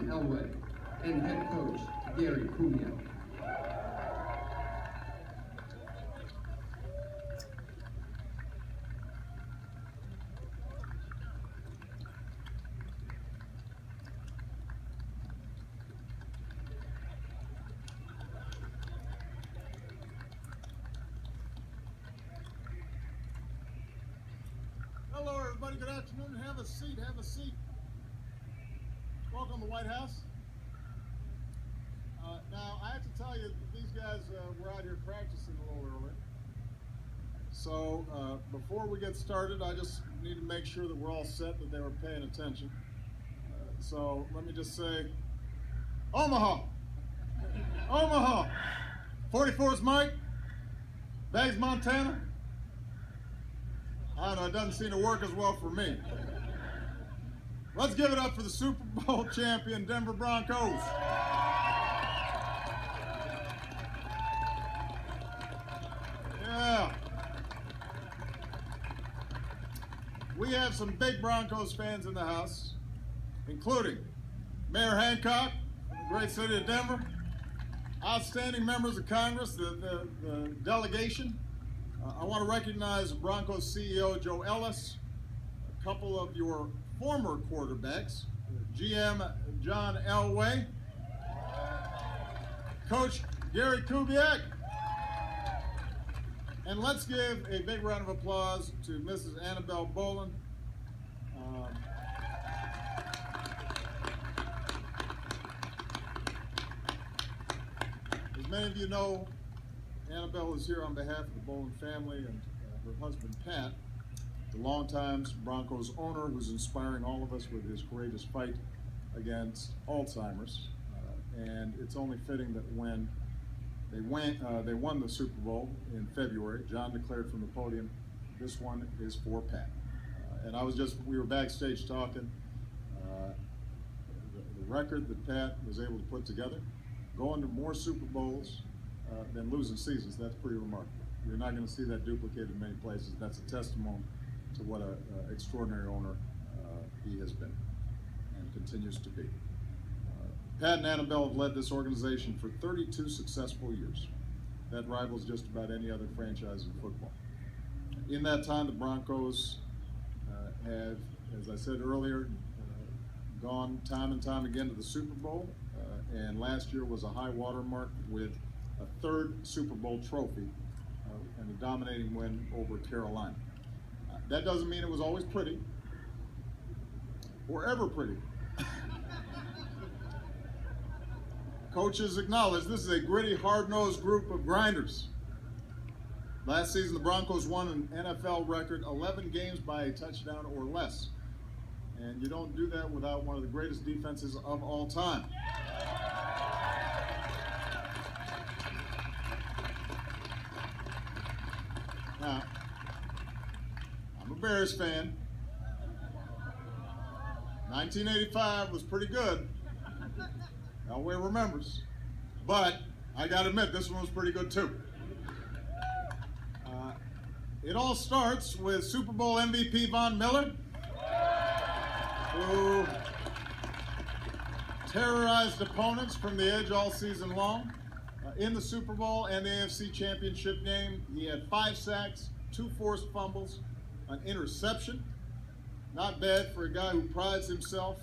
John Elway, and head coach Gary Kubiak. Hello, everybody. Good afternoon. Have a seat. Have a seat. Welcome to the White House. Now, I have to tell you, these guys were out here practicing a little earlier. So, before we get started, I just need to make sure that we're all set, that they were paying attention. So, let me just say, Omaha! Omaha! 44's Mike. Bags, Montana. I don't know, it doesn't seem to work as well for me. Let's give it up for the Super Bowl champion Denver Broncos. Yeah. We have some big Broncos fans in the house, including Mayor Hancock, from the great city of Denver, outstanding members of Congress, the delegation. I want to recognize Broncos CEO Joe Ellis, a couple of your former quarterbacks, GM John Elway, Coach Gary Kubiak, and let's give a big round of applause to Mrs. Annabelle Boland. As many of you know, Annabelle is here on behalf of the Boland family and her husband Pat, the longtime Broncos owner who's inspiring all of us with his courageous fight against Alzheimer's. And it's only fitting that when they won the Super Bowl in February, John declared from the podium, this one is for Pat. We were backstage talking, the record that Pat was able to put together, going to more Super Bowls than losing seasons. That's pretty remarkable. You're not going to see that duplicated in many places. That's a testimony to what an extraordinary owner he has been and continues to be. Pat and Annabelle have led this organization for 32 successful years. That rivals just about any other franchise in football. In that time, the Broncos have, as I said earlier, gone time and time again to the Super Bowl, and last year was a high water mark with a third Super Bowl trophy and a dominating win over Carolina. That doesn't mean it was always pretty or ever pretty. Coaches acknowledge this is a gritty, hard-nosed group of grinders. Last season, the Broncos won an NFL record 11 games by a touchdown or less. And you don't do that without one of the greatest defenses of all time. Now, I'm a Bears fan. 1985 was pretty good. Elway remembers. But I got to admit, this one was pretty good too. It all starts with Super Bowl MVP Von Miller, who terrorized opponents from the edge all season long. In the Super Bowl and the AFC Championship game, he had 5 sacks, 2 forced fumbles, an interception. Not bad for a guy who prides himself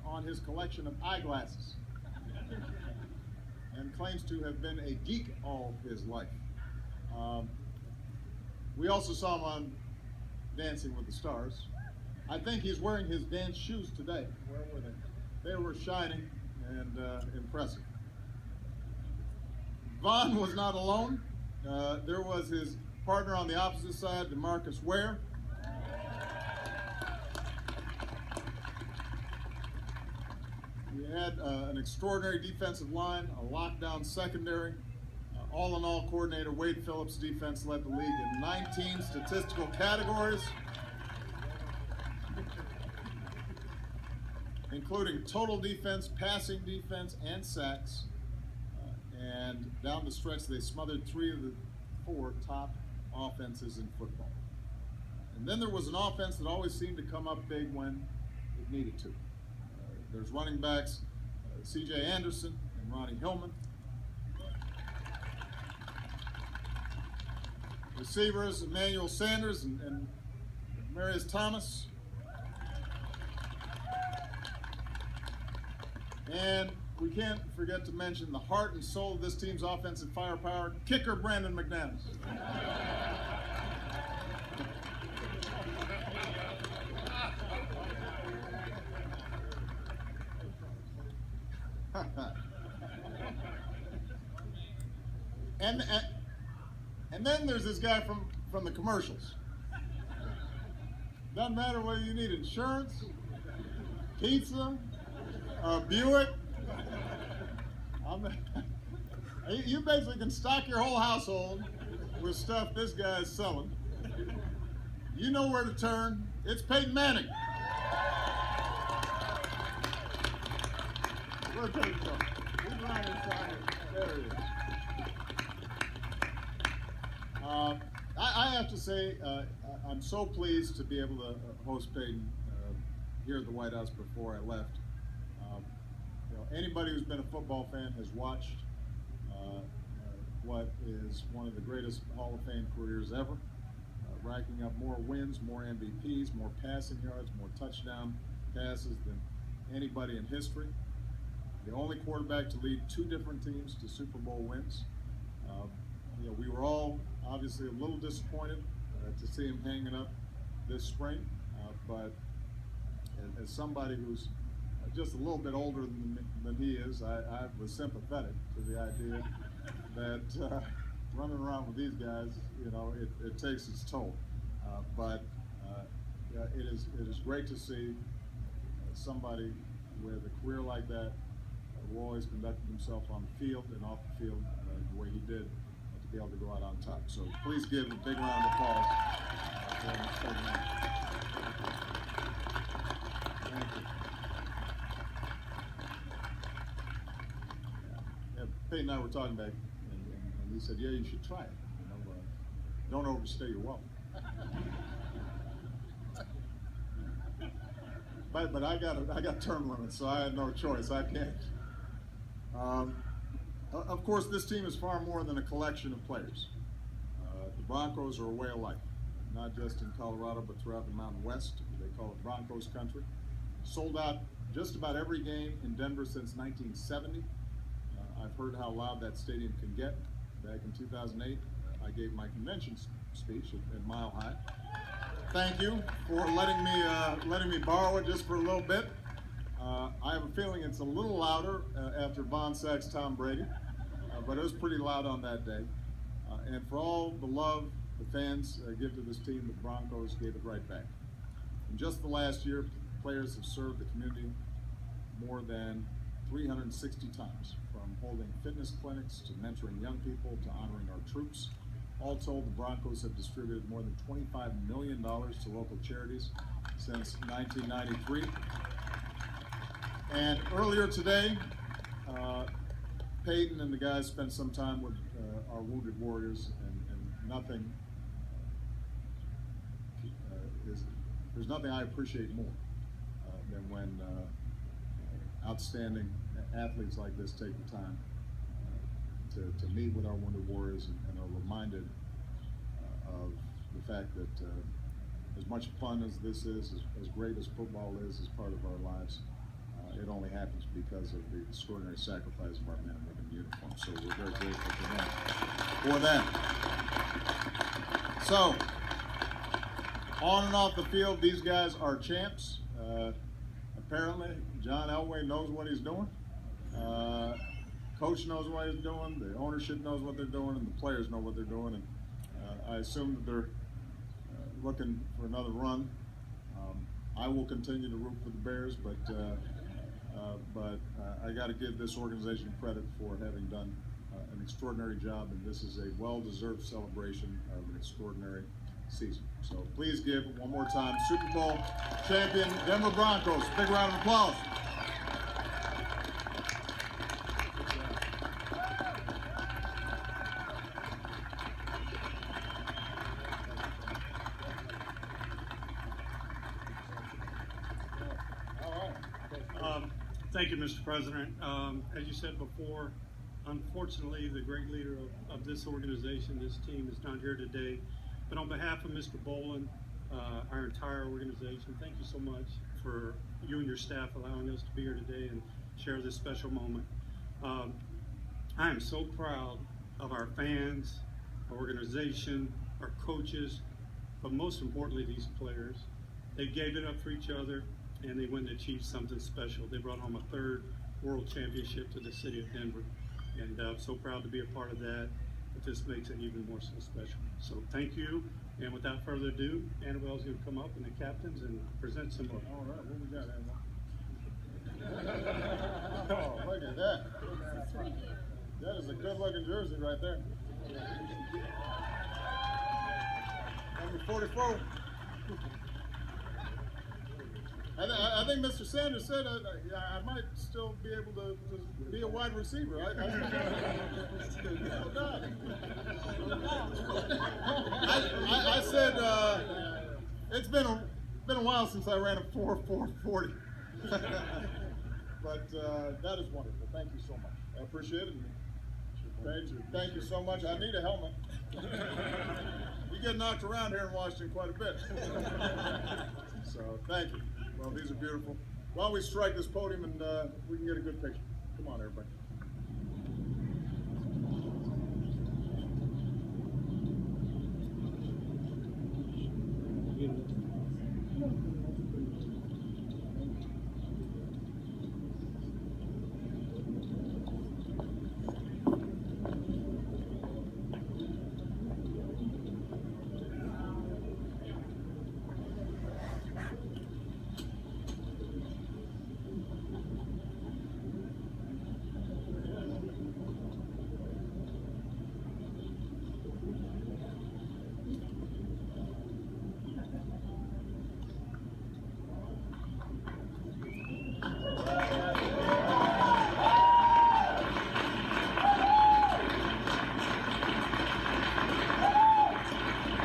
on his collection of eyeglasses and claims to have been a geek all his life. We also saw him on Dancing with the Stars. I think he's wearing his dance shoes today. Where were they? They were shining and impressive. Von was not alone. There was his partner on the opposite side, DeMarcus Ware. We had an extraordinary defensive line, a lockdown secondary. All in all, coordinator Wade Phillips' defense led the league in 19 statistical categories, including total defense, passing defense, and sacks. And down the stretch, they smothered 3 of the 4 top offenses in football. And then there was an offense that always seemed to come up big when it needed to. There's running backs C.J. Anderson and Ronnie Hillman. Receivers, Emmanuel Sanders and Marius Thomas. And we can't forget to mention the heart and soul of this team's offensive firepower, kicker Brandon McManus. And then there's this guy from the commercials. Doesn't matter whether you need insurance, pizza, Buick. You basically can stock your whole household with stuff this guy is selling. You know where to turn. It's Peyton Manning. Where's Peyton from? He's right inside. There he is. I have to say, I'm so pleased to be able to host Peyton here at the White House before I left. Anybody who's been a football fan has watched what is one of the greatest Hall of Fame careers ever, racking up more wins, more MVPs, more passing yards, more touchdown passes than anybody in history. The only quarterback to lead two different teams to Super Bowl wins. We were all obviously a little disappointed to see him hanging up this spring, but as somebody who's just a little bit older than he is, I was sympathetic to the idea that running around with these guys, it takes its toll. But it is great to see somebody with a career like that who always conducted himself on the field and off the field the way he did, to be able to go out on top. So please give a big round of applause for him. Thank you. Yeah, Peyton and I were talking back, and he said, "Yeah, you should try it. Don't overstay your welcome." But I got term limits, so I had no choice. I can't. Of course, this team is far more than a collection of players. The Broncos are a way of life, not just in Colorado, but throughout the Mountain West. They call it Broncos country. Sold out just about every game in Denver since 1970. I've heard how loud that stadium can get. Back in 2008, I gave my convention speech at Mile High. Thank you for letting me borrow it just for a little bit. I have a feeling it's a little louder after Von Sack's Tom Brady, but it was pretty loud on that day. And for all the love the fans give to this team, the Broncos gave it right back. In just the last year, players have served the community more than 360 times, from holding fitness clinics to mentoring young people to honoring our troops. All told, the Broncos have distributed more than $25 million to local charities since 1993. And earlier today, Peyton and the guys spent some time with our wounded warriors, and nothing there's nothing I appreciate more than when outstanding athletes like this take the time to meet with our wounded warriors and are reminded of the fact that as much fun as this is, as great as football is as part of our lives, it only happens because of the extraordinary sacrifice of our men and women in uniform. So we're very grateful to them for that. So, on and off the field, these guys are champs. Apparently, John Elway knows what he's doing. Coach knows what he's doing. The ownership knows what they're doing, and the players know what they're doing. And I assume that they're looking for another run. I will continue to root for the Bears, but I got to give this organization credit for having done an extraordinary job, and this is a well-deserved celebration of an extraordinary season. So please give one more time, Super Bowl champion Denver Broncos. Big round of applause. Thank you, Mr. President. As you said before, unfortunately, the great leader of this organization, this team, is not here today. But on behalf of Mr. Bolin, our entire organization, thank you so much for you and your staff allowing us to be here today and share this special moment. I am so proud of our fans, our organization, our coaches, but most importantly, these players. They gave it up for each other, and they went and achieved something special. They brought home a third world championship to the city of Denver, and I'm so proud to be a part of that. But this makes it even more so special. So thank you, and without further ado, Annabelle's going to come up and the captains and present some more. All right, what we got, Annabelle? Oh, look at that. That is a good-looking jersey right there. Number 44. I think Mr. Sanders said I might still be able to be a wide receiver. I said it's been a while since I ran a 4.40. But that is wonderful. Thank you so much. I appreciate it. Thank you so much. I need a helmet. You get knocked around here in Washington quite a bit. So thank you. Well, these are beautiful. Why don't we strike this podium and we can get a good picture. Come on, everybody.